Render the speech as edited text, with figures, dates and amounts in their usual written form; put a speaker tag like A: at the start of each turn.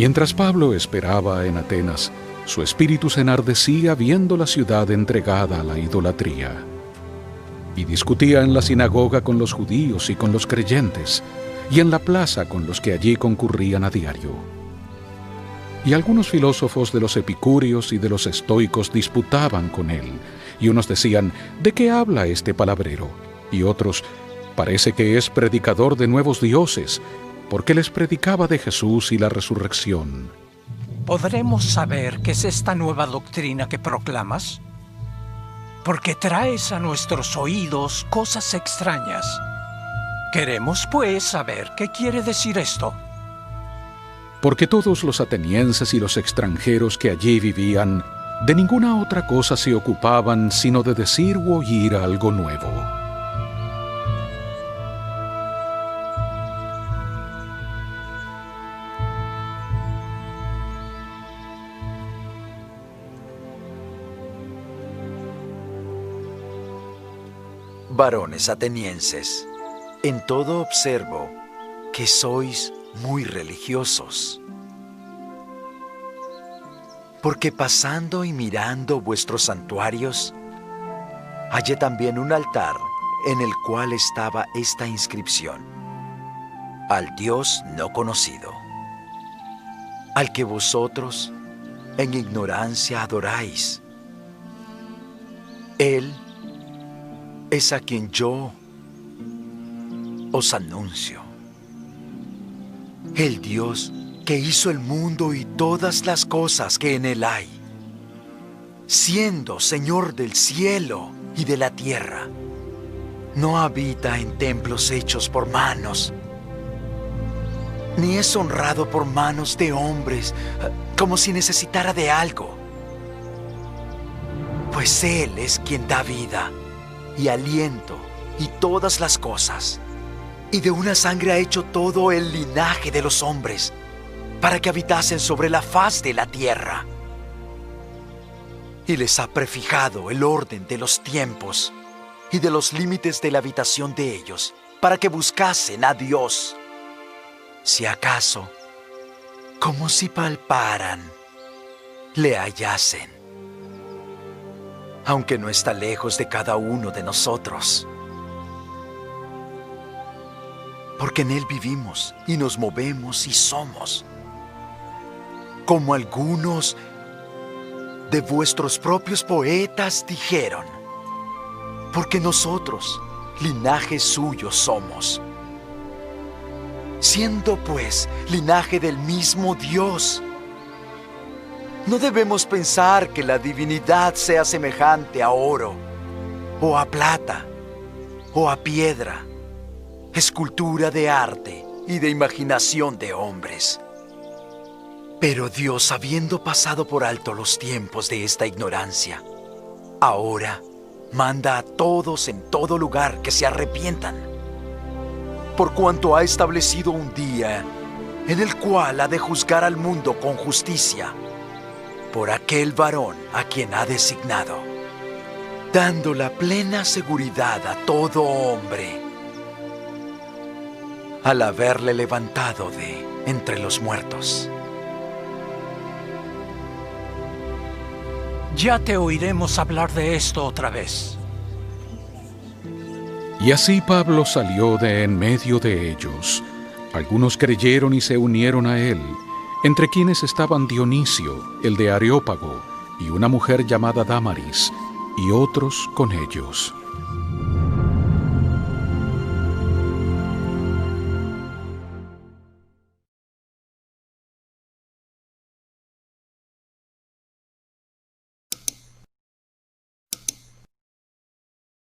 A: Mientras Pablo esperaba en Atenas, su espíritu se enardecía viendo la ciudad entregada a la idolatría. Y discutía en la sinagoga con los judíos y con los creyentes, y en la plaza con los que allí concurrían a diario. Y algunos filósofos de los epicúreos y de los estoicos disputaban con él, y unos decían, ¿de qué habla este palabrero? Y otros, parece que es predicador de nuevos dioses, porque les predicaba de Jesús y la resurrección.
B: ¿Podremos saber qué es esta nueva doctrina que proclamas? Porque traes a nuestros oídos cosas extrañas. Queremos, pues, saber qué quiere decir esto.
A: Porque todos los atenienses y los extranjeros que allí vivían, de ninguna otra cosa se ocupaban sino de decir u oír algo nuevo.
C: Varones atenienses, en todo observo que sois muy religiosos. Porque pasando y mirando vuestros santuarios, hallé también un altar en el cual estaba esta inscripción: al Dios no conocido, al que vosotros en ignorancia adoráis. Él es a quien yo os anuncio. El Dios que hizo el mundo y todas las cosas que en él hay, siendo Señor del cielo y de la tierra, no habita en templos hechos por manos, ni es honrado por manos de hombres como si necesitara de algo. Pues Él es quien da vida y aliento y todas las cosas, y de una sangre ha hecho todo el linaje de los hombres, para que habitasen sobre la faz de la tierra. Y les ha prefijado el orden de los tiempos y de los límites de la habitación de ellos, para que buscasen a Dios, si acaso, como si palparan, le hallasen. Aunque no está lejos de cada uno de nosotros. Porque en Él vivimos y nos movemos y somos. Como algunos de vuestros propios poetas dijeron, porque nosotros, linaje suyo somos. Siendo pues linaje del mismo Dios, no debemos pensar que la divinidad sea semejante a oro, o a plata, o a piedra, escultura de arte y de imaginación de hombres. Pero Dios, habiendo pasado por alto los tiempos de esta ignorancia, ahora manda a todos en todo lugar que se arrepientan, por cuanto ha establecido un día en el cual ha de juzgar al mundo con justicia, por aquel varón a quien ha designado, dando la plena seguridad a todo hombre, al haberle levantado de entre los muertos.
B: Ya te oiremos hablar de esto otra vez.
A: Y así Pablo salió de en medio de ellos. Algunos creyeron y se unieron a él, entre quienes estaban Dionisio, el de Areópago, y una mujer llamada Dámaris, y otros con ellos.